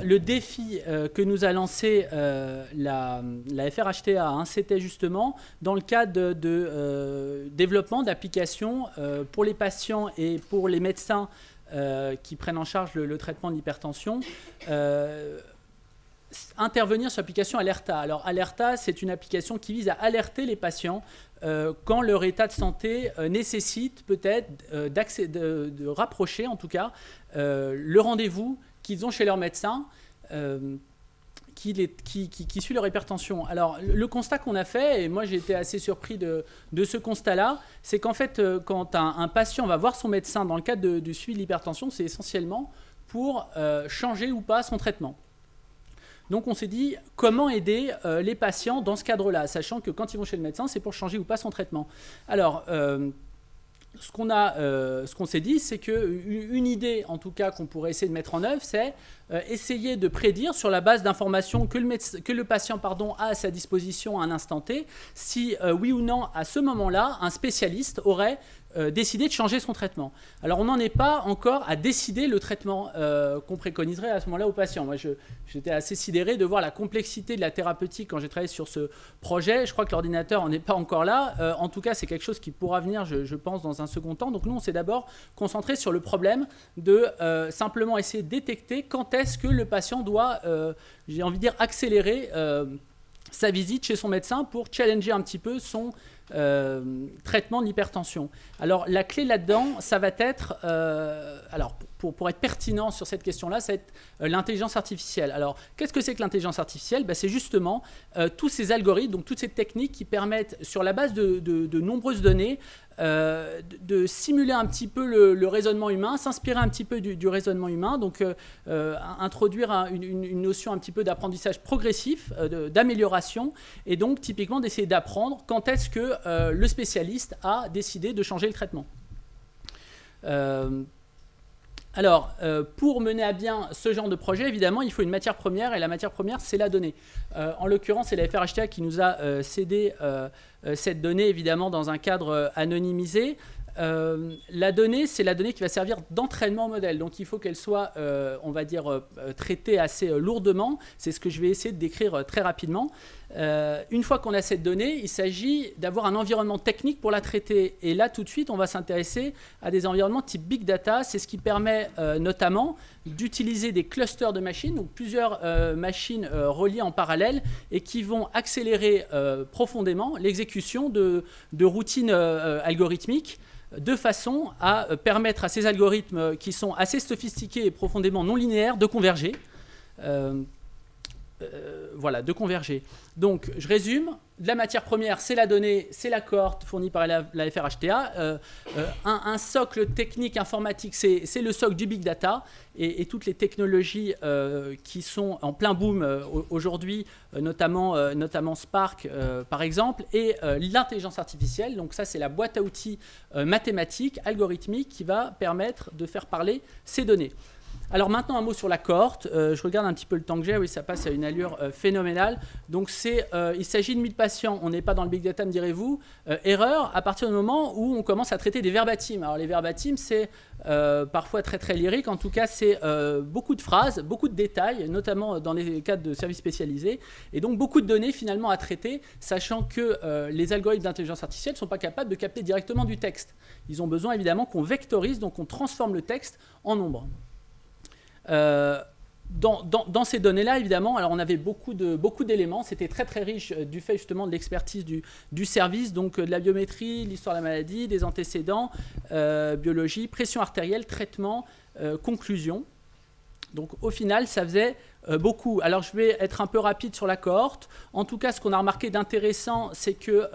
le défi que nous a lancé la FRHTA, hein, c'était justement dans le cadre de développement d'applications pour les patients et pour les médecins qui prennent en charge le traitement de l'hypertension, intervenir sur l'application Alerta. Alors Alerta, c'est une application qui vise à alerter les patients quand leur état de santé nécessite peut-être de rapprocher en tout cas le rendez-vous qu'ils ont chez leur médecin qui suit leur hypertension. Alors le constat qu'on a fait, et moi j'ai été assez surpris de ce constat-là, c'est qu'en fait quand un patient va voir son médecin dans le cadre du suivi de l'hypertension, c'est essentiellement pour changer ou pas son traitement. Donc on s'est dit comment aider les patients dans ce cadre-là, sachant que quand ils vont chez le médecin, c'est pour changer ou pas son traitement. Alors ce qu'on s'est dit, c'est qu'une idée, en tout cas, qu'on pourrait essayer de mettre en œuvre, c'est essayer de prédire, sur la base d'informations que le patient a à sa disposition à un instant T, si oui ou non, à ce moment-là, un spécialiste aurait décidé de changer son traitement. Alors, on n'en est pas encore à décider le traitement qu'on préconiserait à ce moment-là au patient. Moi, j'étais assez sidéré de voir la complexité de la thérapeutique quand j'ai travaillé sur ce projet. Je crois que l'ordinateur n'en est pas encore là. En tout cas, c'est quelque chose qui pourra venir, je pense, dans un second temps. Donc, nous, on s'est d'abord concentré sur le problème de simplement essayer de détecter quand est-ce que le patient doit, j'ai envie de dire, accélérer sa visite chez son médecin pour challenger un petit peu son traitement de l'hypertension. Alors la clé là-dedans, ça va être, alors pour être pertinent sur cette question-là, ça va être l'intelligence artificielle. Alors qu'est-ce que c'est que l'intelligence artificielle? C'est justement tous ces algorithmes, donc toutes ces techniques qui permettent, sur la base de nombreuses données, de simuler un petit peu le raisonnement humain, s'inspirer un petit peu du raisonnement humain, donc introduire une notion un petit peu d'apprentissage progressif, d'amélioration, et donc typiquement d'essayer d'apprendre quand est-ce que le spécialiste a décidé de changer le traitement. Alors, pour mener à bien ce genre de projet, évidemment, il faut une matière première, et la matière première, c'est la donnée. En l'occurrence, c'est la FRHTA qui nous a cédé cette donnée, évidemment, dans un cadre anonymisé. La donnée, c'est la donnée qui va servir d'entraînement au modèle. Donc, il faut qu'elle soit, on va dire, traitée assez lourdement. C'est ce que je vais essayer de décrire très rapidement. Une fois qu'on a cette donnée, il s'agit d'avoir un environnement technique pour la traiter. Et là, tout de suite, on va s'intéresser à des environnements type Big Data. C'est ce qui permet notamment d'utiliser des clusters de machines, donc plusieurs machines reliées en parallèle et qui vont accélérer profondément l'exécution de routines algorithmiques, de façon à permettre à ces algorithmes qui sont assez sophistiqués et profondément non linéaires de converger. Voilà, de converger. Donc, je résume. De la matière première, c'est la donnée, c'est la cohorte fournie par la FRHTA. Un socle technique informatique, c'est le socle du Big Data et toutes les technologies qui sont en plein boom aujourd'hui, notamment Spark, par exemple, et l'intelligence artificielle. Donc ça, c'est la boîte à outils mathématique, algorithmique, qui va permettre de faire parler ces données. Alors maintenant, un mot sur la cohorte. Je regarde un petit peu le temps que j'ai. Oui, ça passe à une allure phénoménale. Donc, il s'agit de 1000 patients. On n'est pas dans le big data, me direz-vous. Erreur, à partir du moment où on commence à traiter des verbatims. Alors, les verbatims, c'est parfois très, très lyrique. En tout cas, c'est beaucoup de phrases, beaucoup de détails, notamment dans les cadres de services spécialisés. Et donc, beaucoup de données, finalement, à traiter, sachant que les algorithmes d'intelligence artificielle ne sont pas capables de capter directement du texte. Ils ont besoin, évidemment, qu'on vectorise, donc on transforme le texte en nombres. Dans ces données-là, évidemment, alors on avait beaucoup d'éléments. C'était très très riche du fait justement de l'expertise du service, donc de la biométrie, l'histoire de la maladie, des antécédents, biologie, pression artérielle, traitement, conclusion. Donc au final, ça faisait beaucoup. Alors je vais être un peu rapide sur la cohorte. En tout cas, ce qu'on a remarqué d'intéressant, c'est que,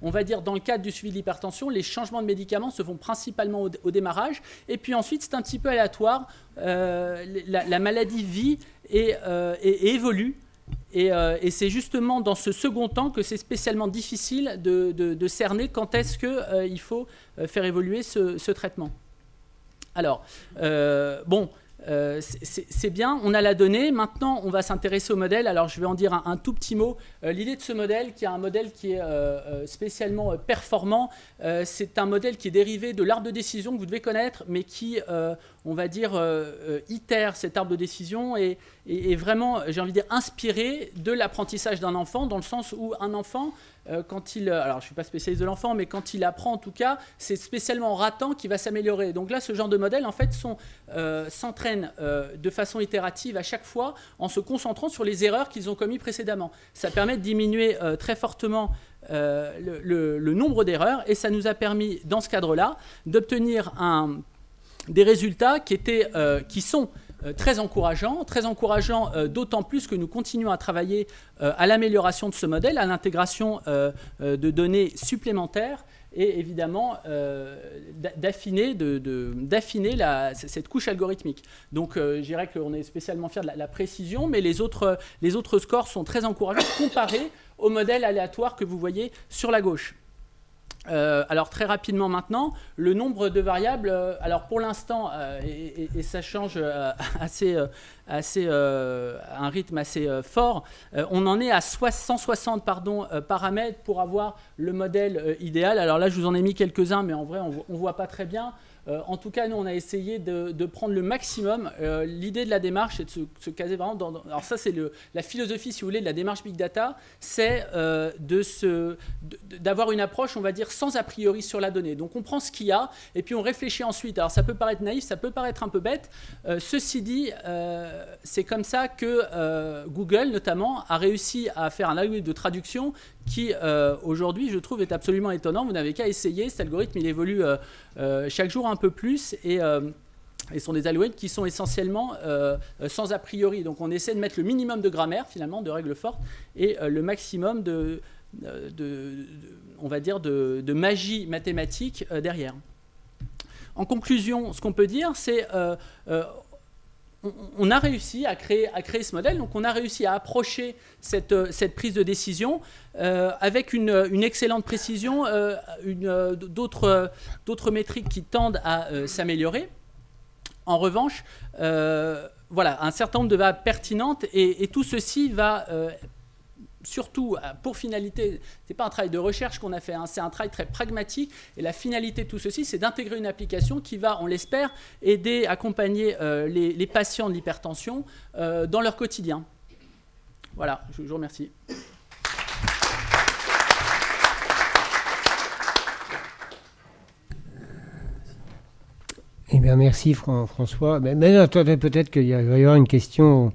on va dire, dans le cadre du suivi de l'hypertension, les changements de médicaments se font principalement au démarrage. Et puis ensuite, c'est un petit peu aléatoire. La maladie vit et évolue. Et c'est justement dans ce second temps que c'est spécialement difficile de cerner quand est-ce qu'il faut faire évoluer ce traitement. Alors, bon... c'est bien, on a la donnée. Maintenant, on va s'intéresser au modèle. Alors, je vais en dire un tout petit mot. L'idée de ce modèle, qui est un modèle qui est spécialement performant, c'est un modèle qui est dérivé de l'arbre de décision que vous devez connaître, mais qui, on va dire, itère cet arbre de décision et vraiment, j'ai envie de dire, inspiré de l'apprentissage d'un enfant, dans le sens où un enfant, quand il... Alors, je ne suis pas spécialiste de l'enfant, mais quand il apprend, en tout cas, c'est spécialement en ratant qu'il va s'améliorer. Donc là, ce genre de modèle, en fait, s'entraîne de façon itérative à chaque fois en se concentrant sur les erreurs qu'ils ont commises précédemment. Ça permet de diminuer très fortement le nombre d'erreurs et ça nous a permis, dans ce cadre-là, d'obtenir des résultats qui sont très encourageants d'autant plus que nous continuons à travailler à l'amélioration de ce modèle, à l'intégration de données supplémentaires et évidemment d'affiner cette couche algorithmique. Donc je dirais qu'on est spécialement fiers de la précision, mais les autres scores sont très encourageants comparés au modèle aléatoire que vous voyez sur la gauche. Alors très rapidement maintenant, le nombre de variables, alors pour l'instant, et ça change à un rythme assez fort, on en est à 160 paramètres pour avoir le modèle idéal. Alors là, je vous en ai mis quelques-uns, mais en vrai, on ne voit pas très bien. En tout cas, nous, on a essayé de prendre le maximum. L'idée de la démarche, c'est de se caser vraiment dans... Alors ça, c'est la philosophie, si vous voulez, de la démarche Big Data, c'est d'avoir une approche, on va dire, sans a priori sur la donnée. Donc, on prend ce qu'il y a et puis on réfléchit ensuite. Alors, ça peut paraître naïf, ça peut paraître un peu bête. Ceci dit, c'est comme ça que Google, notamment, a réussi à faire un algorithme de traduction qui, aujourd'hui, je trouve, est absolument étonnant. Vous n'avez qu'à essayer. Cet algorithme, il évolue chaque jour un peu plus et sont des algorithmes qui sont essentiellement sans a priori. Donc, on essaie de mettre le minimum de grammaire, finalement, de règles fortes, et le maximum on va dire, de magie mathématique derrière. En conclusion, ce qu'on peut dire, c'est... on a réussi à créer ce modèle, donc on a réussi à approcher cette prise de décision avec une excellente précision, d'autres métriques qui tendent à s'améliorer. En revanche, voilà, un certain nombre de variables pertinentes et tout ceci va... surtout, pour finalité, ce n'est pas un travail de recherche qu'on a fait, hein, c'est un travail très pragmatique. Et la finalité de tout ceci, c'est d'intégrer une application qui va, on l'espère, aider, accompagner les patients de l'hypertension dans leur quotidien. Voilà, je vous remercie. Eh bien, merci François. Mais peut-être qu'il va y avoir une question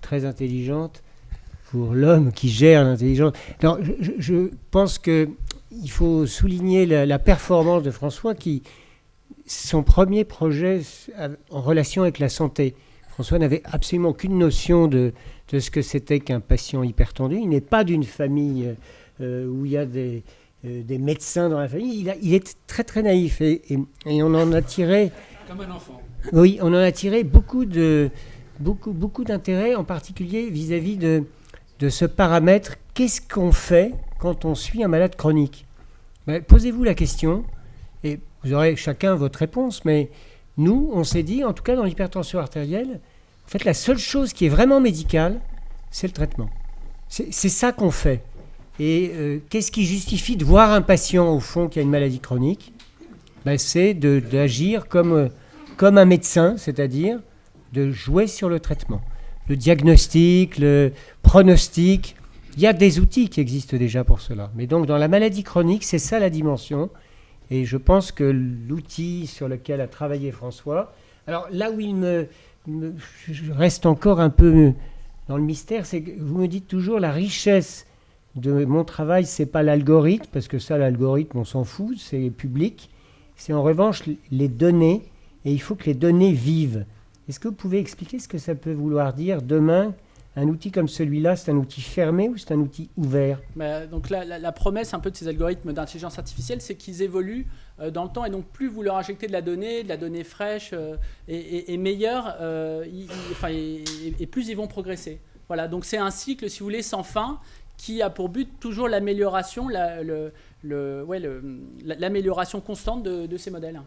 très intelligente pour l'homme qui gère l'intelligence. Alors, je pense qu'il faut souligner la performance de François, son premier projet en relation avec la santé. François n'avait absolument aucune notion de ce que c'était qu'un patient hypertendu. Il n'est pas d'une famille où il y a des médecins dans la famille. Il est très très naïf et on en a tiré... Comme un enfant. Oui, on en a tiré beaucoup d'intérêt, en particulier vis-à-vis de ce paramètre. Qu'est-ce qu'on fait quand on suit un malade chronique ? Posez-vous la question, et vous aurez chacun votre réponse, mais nous, on s'est dit, en tout cas dans l'hypertension artérielle, en fait, la seule chose qui est vraiment médicale, c'est le traitement. C'est ça qu'on fait. Et qu'est-ce qui justifie de voir un patient, au fond, qui a une maladie chronique ? C'est d'agir comme un médecin, c'est-à-dire de jouer sur le traitement. Le diagnostic, le pronostic, il y a des outils qui existent déjà pour cela. Mais donc, dans la maladie chronique, c'est ça la dimension. Et je pense que l'outil sur lequel a travaillé François... Alors, là où je reste encore un peu dans le mystère, c'est que vous me dites toujours la richesse de mon travail, c'est pas l'algorithme, parce que ça, l'algorithme, on s'en fout, c'est public. C'est en revanche les données, et il faut que les données vivent. Est-ce que vous pouvez expliquer ce que ça peut vouloir dire demain ? Un outil comme celui-là, c'est un outil fermé ou c'est un outil ouvert ? Donc la promesse un peu de ces algorithmes d'intelligence artificielle, c'est qu'ils évoluent dans le temps et donc plus vous leur injectez de la donnée fraîche et meilleure, et plus ils vont progresser. Voilà, donc c'est un cycle, si vous voulez, sans fin, qui a pour but toujours l'amélioration, l'amélioration constante de ces modèles.